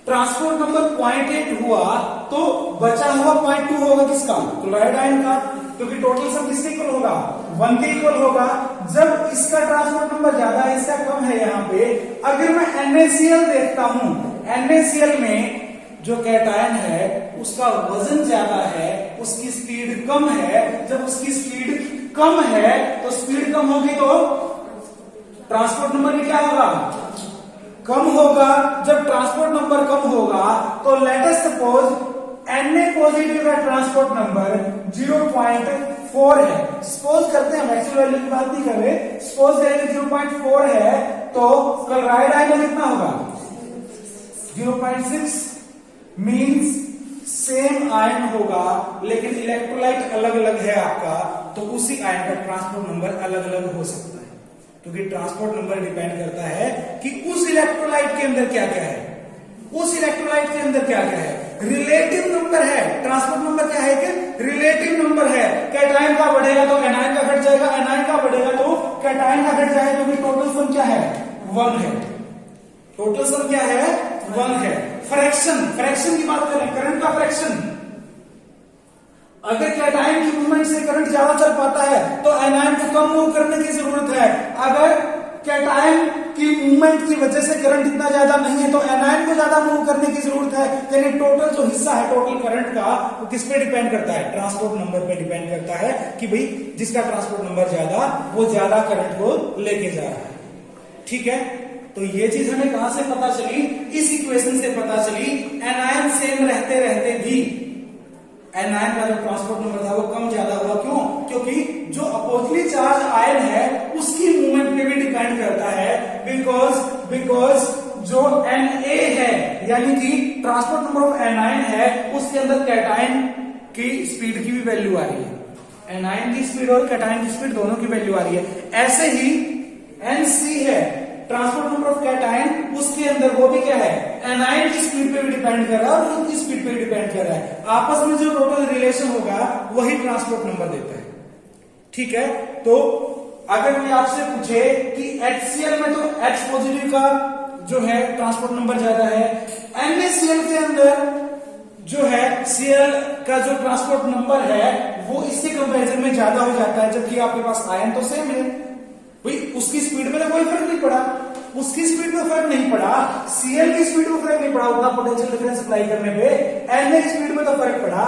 Speaker 1: ट्रांसपोर्ट नंबर 0.8 हुआ, तो बचा हुआ 0.2 होगा किसका? क्लोराइड आयन का, क्योंकि टोटल सम किसके इक्वल होगा? 1 के इक्वल होगा। जब इसका ट्रांसपोर्ट नंबर ज्यादा है, इसका कम है, यहां पे अगर मैं NaCl देखता हूं, NaCl में जो कैटायन है उसका वजन ज्यादा है, उसकी स्पीड कम है। जब उसकी स्पीड कम है तो स्पीड कम होगी तो ट्रांसपोर्ट नंबर भी क्या होगा? कम होगा। जब ट्रांसपोर्ट नंबर कम होगा तो let us suppose Na positive का ट्रांसपोर्ट नंबर 0.4 है। सपोज करते हैं, एक्चुअल वैल्यू की बात नहीं कर रहे, सपोज करेंगे 0.4 है, तो क्लोराइड आयन कितना होगा? 0.6। मीन्स सेम आयन होगा, लेकिन इलेक्ट्रोलाइट अलग अलग है आपका, तो उसी आयन का ट्रांसपोर्ट नंबर अलग अलग हो सकता है, क्योंकि ट्रांसपोर्ट नंबर डिपेंड करता है कि उस इलेक्ट्रोलाइट के अंदर क्या क्या है, उस इलेक्ट्रोलाइट के अंदर क्या क्या है। रिलेटिव नंबर है, ट्रांसपोर्ट नंबर क्या है कि रिलेटिव नंबर है। कैटायन का बढ़ेगा तो एनायन का घट जाएगा, एनायन का बढ़ेगा तो कैटायन का घट जाएगा, क्योंकि टोटल सम क्या है? 1 है। टोटल सम क्या है? 1 है। फ्रैक्शन की बात करें, करंट का फ्रैक्शन, अगर कैटायन की मूवमेंट से करंट ज्यादा चल पाता है तो एनायन को कम मूव करने की जरूरत है। अगर कैटायन की मूवमेंट की वजह से करंट इतना ज्यादा नहीं है तो एनायन को ज्यादा मूव करने की जरूरत है। यानी टोटल जो हिस्सा है टोटल करंट का, वो किस पे डिपेंड करता है? ट्रांसपोर्ट नंबर पे डिपेंड करता है कि भाई जिसका ट्रांसपोर्ट नंबर ज्यादा, वो ज्यादा करंट को लेके जा रहा है। ठीक है, तो ये चीज हमें कहां से पता चली? इस इक्वेशन से पता चली। एनायन सेम रहते रहते भी एनायन का जो ट्रांसपोर्ट नंबर था वो कम ज्यादा हुआ। क्यों? क्योंकि जो अपोजिटली चार्ज आयन है उसकी मूवमेंट पे भी डिपेंड करता है। बिकॉज जो Na है, यानी कि ट्रांसपोर्ट नंबर ऑफ एनायन है, उसके अंदर कैटायन की स्पीड की भी वैल्यू आ रही है। एनायन की स्पीड और कैटायन की स्पीड दोनों की वैल्यू आ रही है। ऐसे ही Nc है, ट्रांसपोर्ट नंबर ऑफ कैटायन, उसके अंदर वो भी क्या है? एनायन की स्पीड पे भी डिपेंड कर रहा है और उनकी स्पीड पे भी डिपेंड कर रहा है। आपस में जो टोटल रिलेशन होगा वही ट्रांसपोर्ट नंबर देता है। ठीक है, तो अगर मैं आपसे पूछे कि HCl में तो H पॉजिटिव का जो है ट्रांसपोर्ट नंबर ज्यादा है, NaCl के अंदर जो है Cl का जो ट्रांसपोर्ट नंबर है वो इसके कंपैरिजन में ज्यादा हो जाता है, जबकि आपके पास आयन तो सेम है। भाई उसकी स्पीड में तो कोई फर्क नहीं पड़ा, उसकी स्पीड में फर्क नहीं पड़ा, Cl की स्पीड में फर्क नहीं पड़ा उतना पोटेंशियल डिफरेंस अप्लाई करने पे। Na की स्पीड में तो फर्क पड़ा,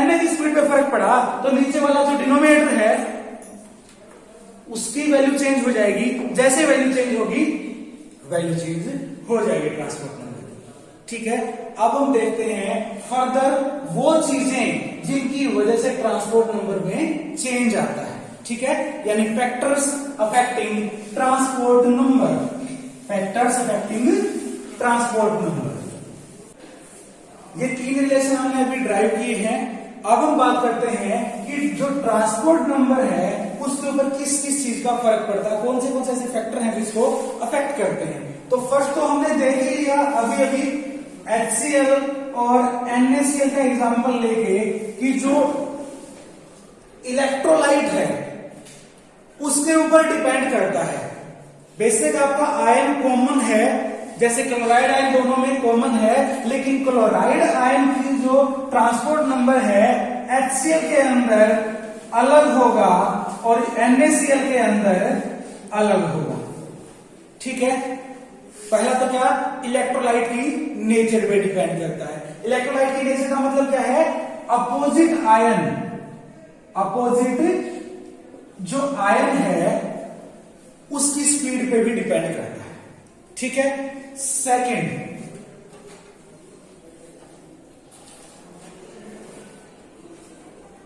Speaker 1: Na की स्पीड में फर्क पड़ा, तो नीचे वाला जो डिनोमिनेटर है उसकी वैल्यू चेंज हो जाएगी। जैसे वैल्यू चेंज होगी, वैल्यू चेंज हो जाएगी ट्रांसपोर्ट नंबर। ठीक है, अब हम देखते हैं फर्दर वो चीजें जिनकी वजह से ट्रांसपोर्ट नंबर में चेंज आता है। ठीक है, यानी factors affecting transport number, factors affecting transport number. ये 3 रिलेशन हमने अभी ड्राइव किए हैं। अब हम बात करते हैं कि जो ट्रांसपोर्ट नंबर है उसके ऊपर किस किस चीज का फर्क पड़ता है, कौन से ऐसे फैक्टर हैं जिसको अफेक्ट करते हैं। तो फर्स्ट तो हमने देख ही लिया अभी HCl और NaCl का एग्जांपल लेके कि जो इलेक्ट्रोलाइट है उसके ऊपर डिपेंड करता है। बेसिक आपका आयन कॉमन है, जैसे क्लोराइड आयन दोनों में कॉमन है, लेकिन क्लोराइड आयन की जो ट्रांसपोर्ट नंबर है HCl के अंदर अलग होगा और NaCl के अंदर अलग होगा। ठीक है, पहला तो क्या, इलेक्ट्रोलाइट की नेचर पे डिपेंड करता है। इलेक्ट्रोलाइट की नेचर का मतलब क्या है? अपोजिट आयन, अपोजिट जो आयन है उसकी स्पीड पे भी डिपेंड करता है। ठीक है, सेकंड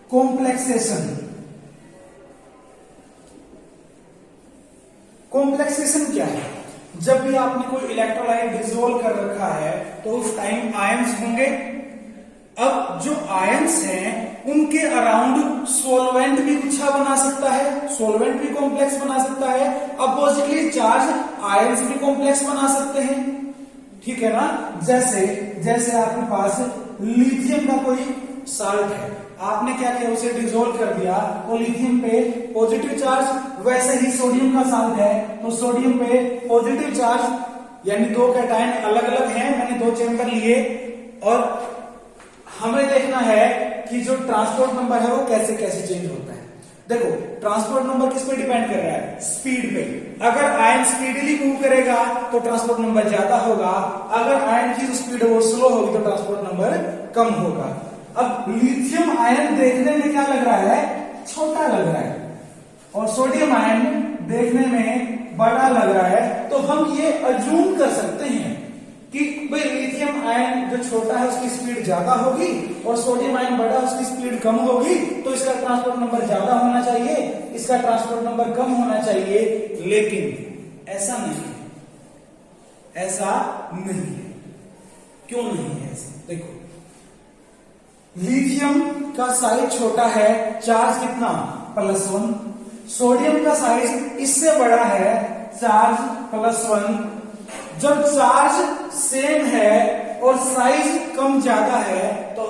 Speaker 1: कॉम्प्लेक्सेशन। कॉम्प्लेक्सेशन क्या है? जब भी आपने कोई इलेक्ट्रोलाइट डिसोल्व कर रखा है तो उस टाइम आयंस होंगे। अब जो आयंस हैं उनके अराउंड सोलवेंट भी अच्छा बना सकता है, सोलवेंट भी कॉम्प्लेक्स बना सकता है। अपोजिटली चार्ज आयंस भी कॉम्प्लेक्स बना सकते हैं, ठीक है ना। जैसे आपके पास लिथियम का कोई साल्ट है, आपने क्या किया, उसे डिसोल्व कर दिया तो लिथियम पे पॉजिटिव चार्ज। वैसे ही सोडियम का साल्ट है तो सोडियम पे पॉजिटिव चार्ज, यानी दो कैटायन अलग अलग हैं, मैंने दो चेंबर लिए और हमें देखना है कि जो ट्रांसपोर्ट नंबर है वो कैसे कैसे चेंज होता है। देखो ट्रांसपोर्ट नंबर किस पे डिपेंड कर रहा है? स्पीड पे। अगर आयन स्पीडली मूव करेगा तो ट्रांसपोर्ट नंबर ज्यादा होगा, अगर आयन की जो स्पीड है वो स्लो होगी तो ट्रांसपोर्ट नंबर कम होगा। अब लिथियम आयन देखने में क्या लग रहा है? छोटा लग रहा है, और सोडियम आयन देखने में बड़ा लग रहा है। तो हम ये अज्यूम कर सकते हैं कि भाई लिथियम आयन जो छोटा है उसकी स्पीड ज्यादा होगी और सोडियम आयन बड़ा उसकी स्पीड कम होगी, तो इसका ट्रांसपोर्ट नंबर ज्यादा होना चाहिए, इसका ट्रांसपोर्ट नंबर कम होना चाहिए। लेकिन ऐसा नहीं है, ऐसा नहीं है। क्यों नहीं है ऐसा? देखो लिथियम का साइज छोटा है, चार्ज कितना? +1। सोडियम का साइज इससे बड़ा है, चार्ज +1। जब चार्ज सेम है और साइज कम ज्यादा है तो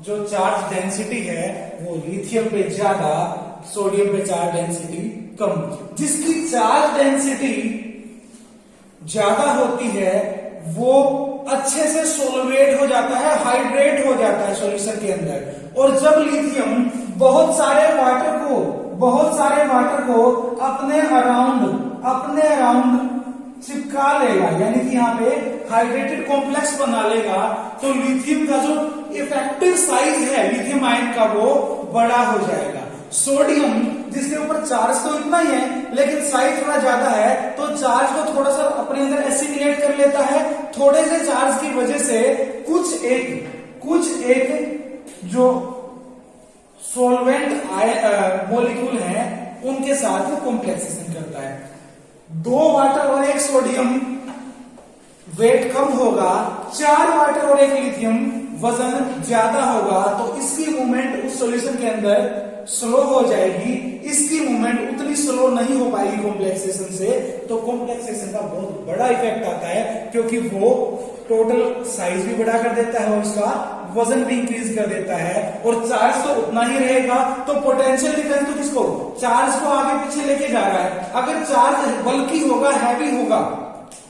Speaker 1: जो चार्ज डेंसिटी है वो लिथियम पे ज्यादा, सोडियम पे चार्ज डेंसिटी कम। जिसकी चार्ज डेंसिटी ज्यादा होती है वो अच्छे से सोलवेट हो जाता है, हाइड्रेट हो जाता है सॉल्यूशन के अंदर। और जब लिथियम बहुत सारे वाटर को अपने अराउंड चिपका लेगा, यानी कि यहाँ पे हाइड्रेटेड कॉम्प्लेक्स बना लेगा, तो लिथियम का जो इफेक्टिव साइज है लिथियम आयन का वो बड़ा हो जाएगा। सोडियम जिसके ऊपर चार्ज तो इतना ही है लेकिन साइज थोड़ा ज्यादा है, तो चार्ज को थोड़ा सा अपने अंदर एसिमिलेट कर लेता है। थोड़े से चार्ज की वजह से कुछ एक जो सोलवेंट मॉलिक्यूल हैं उनके साथ वो कॉम्प्लेक्सेशन करता है। 2 वाटर और 1 सोडियम वेट कम होगा, 4 वाटर और 1 लिथियम वजन ज्यादा होगा, तो इसकी मूवमेंट उस सॉल्यूशन के अंदर स्लो हो जाएगी। इसकी मूवमेंट उतनी स्लो नहीं हो पाएगी कॉम्प्लेक्सेशन से। तो कॉम्प्लेक्सेशन का बहुत बड़ा इफेक्ट आता है क्योंकि वो टोटल साइज भी बड़ा कर देता है और उसका वजन भी इंक्रीज कर देता है, और चार्ज तो उतना ही रहेगा। तो पोटेंशियल डिफरेंस तो किसको? चार्ज को आगे पीछे लेके जा रहा है। अगर चार्ज बल्कि होगा, हैवी होगा,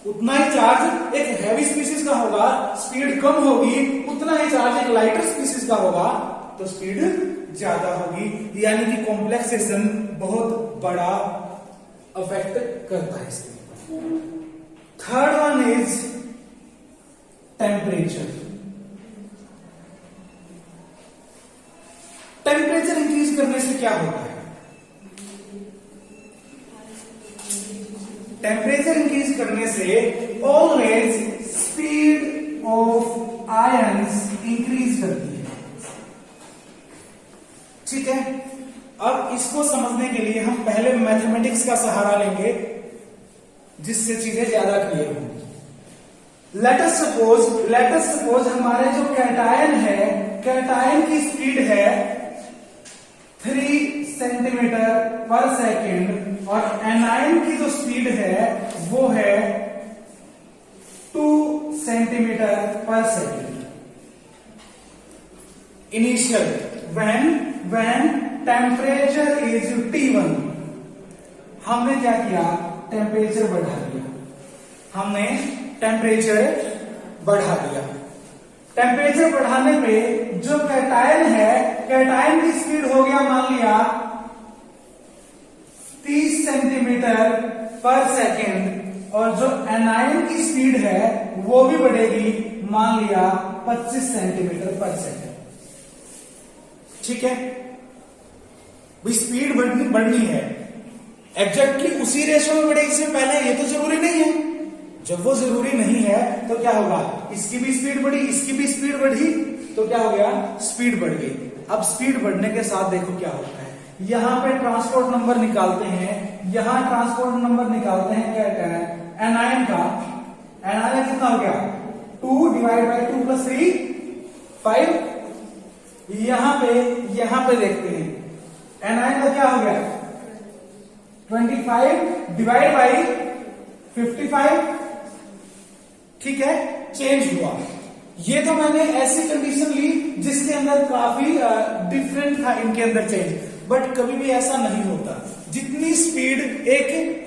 Speaker 1: उतना ही चार्ज एक हैवी स्पीसीज का होगा, स्पीड कम होगी। उतना ही चार्ज एक लाइटर स्पीसीज का होगा तो स्पीड ज्यादा होगी। यानी कि कॉम्प्लेक्सेशन बहुत बड़ा अफेक्ट करता है इसके। Third one is temperature. Temperature increase करने से क्या होता है? टेम्परेचर इंक्रीज करने से always speed of ions increase करती है, ठीक है। अब इसको समझने के लिए हम पहले मैथमेटिक्स का सहारा लेंगे जिससे चीजें ज्यादा क्लियर होंगी। लेट अस सपोज हमारे जो कैटायन है, कैटायन की स्पीड है 3 सेंटीमीटर पर सेकेंड और एनायन की जो स्पीड है वो है 2 सेंटीमीटर पर second. Initial when temperature is T1, हमने क्या किया? टेम्परेचर बढ़ा दिया। टेम्परेचर बढ़ाने पे जो कैटायन है, कैटायन की स्पीड हो गया मान लिया 30 सेंटीमीटर पर सेकेंड, और जो एनायन की स्पीड है वो भी बढ़ेगी, मान लिया 25 सेंटीमीटर पर सेकेंड, ठीक है। स्पीड बढ़नी है एग्जैक्टली उसी रेशो में बढ़ेगी इससे पहले, ये तो जरूरी नहीं है। जब वो जरूरी नहीं है तो क्या होगा? इसकी भी स्पीड बढ़ी, इसकी भी स्पीड बढ़ी, तो क्या हो गया, स्पीड बढ़ गई। अब स्पीड बढ़ने के साथ देखो क्या होता है, यहां पे ट्रांसपोर्ट नंबर निकालते हैं, यहां ट्रांसपोर्ट नंबर निकालते हैं, क्या कहते हैं एनायन का। एनायन का कितना हो गया 2 डिवाइड बाई 2 प्लस 3 5। यहां पे देखते हैं एनायन का क्या हो गया 25 डिवाइड बाई 55। ठीक है, चेंज हुआ। ये तो मैंने ऐसी कंडीशन ली जिसके अंदर काफी डिफरेंट था इनके अंदर चेंज, बट कभी भी ऐसा नहीं होता। जितनी स्पीड एक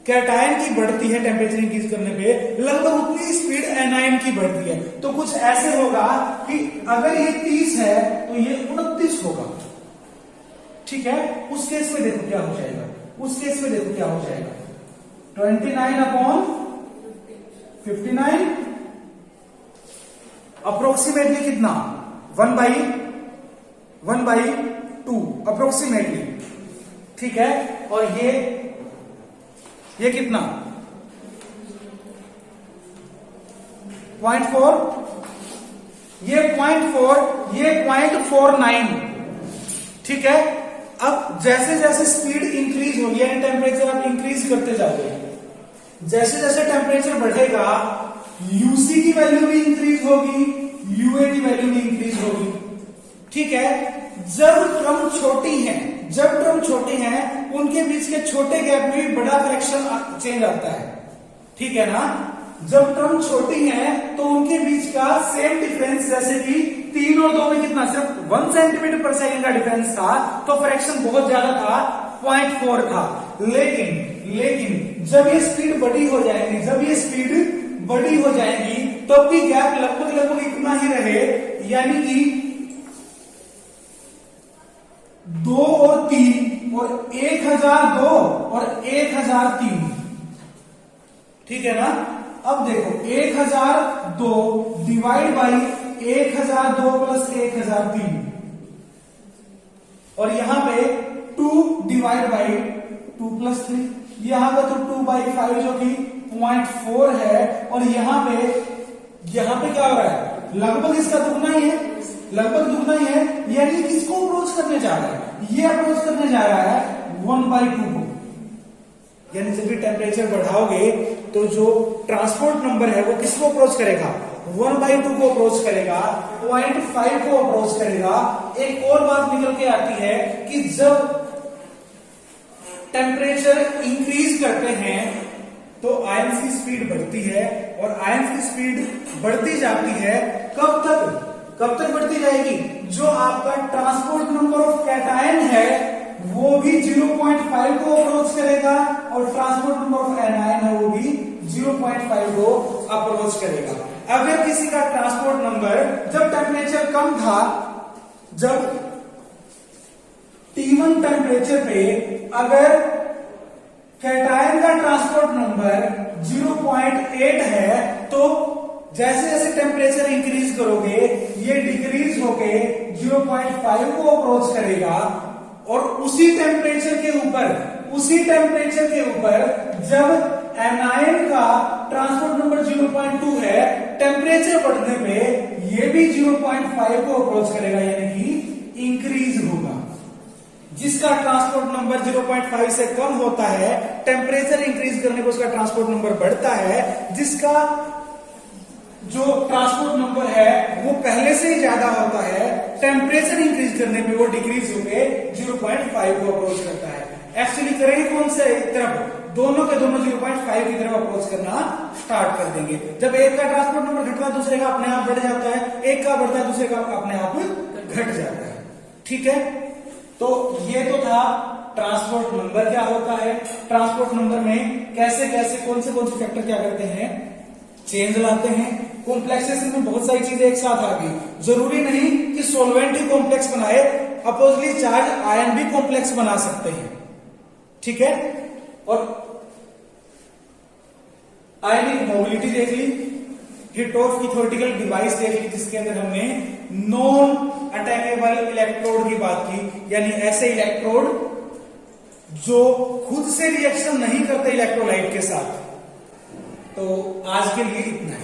Speaker 1: कैटायन की बढ़ती है टेम्परेचर इंक्रीज करने पे, लगभग उतनी स्पीड एनायन की बढ़ती है। तो कुछ ऐसे होगा कि अगर ये 30 है तो ये 29 होगा। ठीक है, उस केस में देखो क्या हो जाएगा, उस केस में देखो क्या हो जाएगा 29/59 अप्रोक्सीमेटली कितना 1/2 अप्रोक्सीमेटली। ठीक है, और ये कितना 0.4, ये 0.4, ये 0.49। ठीक है, अब जैसे जैसे स्पीड इंक्रीज होगी यानी टेम्परेचर आप इंक्रीज करते जाओगे, जैसे जैसे टेम्परेचर बढ़ेगा यूसी की वैल्यू भी इंक्रीज होगी, यूए की वैल्यू भी इंक्रीज होगी। ठीक है, जब टर्म छोटी हैं उनके बीच के छोटे गैप में भी बड़ा फ्रैक्शन चेंज आता है। ठीक है ना, जब टर्म छोटी है तो उनके बीच का सेम डिफरेंस, जैसे कि 3 और 2 में कितना सिर्फ 1 सेंटीमीटर पर सेकेंड का डिफरेंस था, तो फ्रैक्शन बहुत ज्यादा था 0.4 था। लेकिन जब ये स्पीड बड़ी हो जाएगी, तो भी गैप लगभग इतना ही रहे, यानी कि 2 और 3 और 1002 और 1003। ठीक है ना, अब देखो 1002 डिवाइड बाई 1002 प्लस 1003, और यहां पे 2 डिवाइड बाई 2 प्लस 3, यहां पे तो 2/5 जो कि 0.4 है, और यहां पे क्या हो रहा है लगभग इसका दुगना ही है, यानी किसको अप्रोच करने जा रहा है, ये अप्रोच करने जा रहा है 1/2 को। यानी जब भी टेम्परेचर बढ़ाओगे तो जो ट्रांसपोर्ट नंबर है वो किसको अप्रोच करेगा 1/2 को अप्रोच करेगा, 0.5 को अप्रोच करेगा। एक और बात निकल के आती है कि जब टेम्परेचर इंक्रीज करते हैं तो आयंस की स्पीड बढ़ती है, और आयंस की स्पीड बढ़ती जाती है कब तक बढ़ती जाएगी, जो आपका ट्रांसपोर्ट नंबर ऑफ कैटायन है वो भी 0.5 को अप्रोच करेगा, और ट्रांसपोर्ट नंबर ऑफ एनायन है वो भी 0.5 को अप्रोच करेगा। अगर किसी का ट्रांसपोर्ट नंबर जब टेम्परेचर कम था, जब T1 टेम्परेचर पे अगर कैटायन का ट्रांसपोर्ट नंबर 0.8 है, तो जैसे जैसे टेम्परेचर इंक्रीज करोगे ये डिक्रीज होके 0.5 को अप्रोच करेगा, और उसी टेम्परेचर के ऊपर जब एनायन का ट्रांसपोर्ट नंबर 0.2 है, टेम्परेचर बढ़ने पे ये भी 0.5 को अप्रोच करेगा, यानी कि इंक्रीज होगा। जिसका ट्रांसपोर्ट नंबर 0.5 से कम होता है, टेम्परेचर इंक्रीज करने पर उसका ट्रांसपोर्ट नंबर बढ़ता है। जिसका जो ट्रांसपोर्ट नंबर है वो पहले से ही ज्यादा होता है, टेम्परेचर इंक्रीज करने पे वो डिक्रीज होकर 0.5 को अप्रोच करता है। एक्चुअली करेंगे कौन से तरफ, दोनों के दोनों 0.5 की तरफ अप्रोच करना स्टार्ट कर देंगे। जब एक का ट्रांसपोर्ट नंबर घटता है दूसरे का अपने आप बढ़ जाता है, एक का बढ़ता है दूसरे का अपने आप घट जाता है। ठीक है, तो ये तो था ट्रांसपोर्ट नंबर क्या होता है, ट्रांसपोर्ट नंबर में कैसे कैसे कौन से फैक्टर क्या करते हैं, चेंज लाते हैं। कॉम्प्लेक्सेशन में बहुत सारी चीजें एक साथ आ गई, जरूरी नहीं कि सॉल्वेंट ही कॉम्प्लेक्स बनाए, अपोजिटली चार्ज आयन भी कॉम्प्लेक्स बना सकते हैं। ठीक है, और आयनिक मोबिलिटी देख ली, हिटोफ की थ्योरेटिकल डिवाइस देख ली, जिसके अंदर हमने नॉन अटैकेबल इलेक्ट्रोड की बात की, यानी ऐसे इलेक्ट्रोड जो खुद से रिएक्शन नहीं करते इलेक्ट्रोलाइट के साथ। तो आज के लिए इतना है।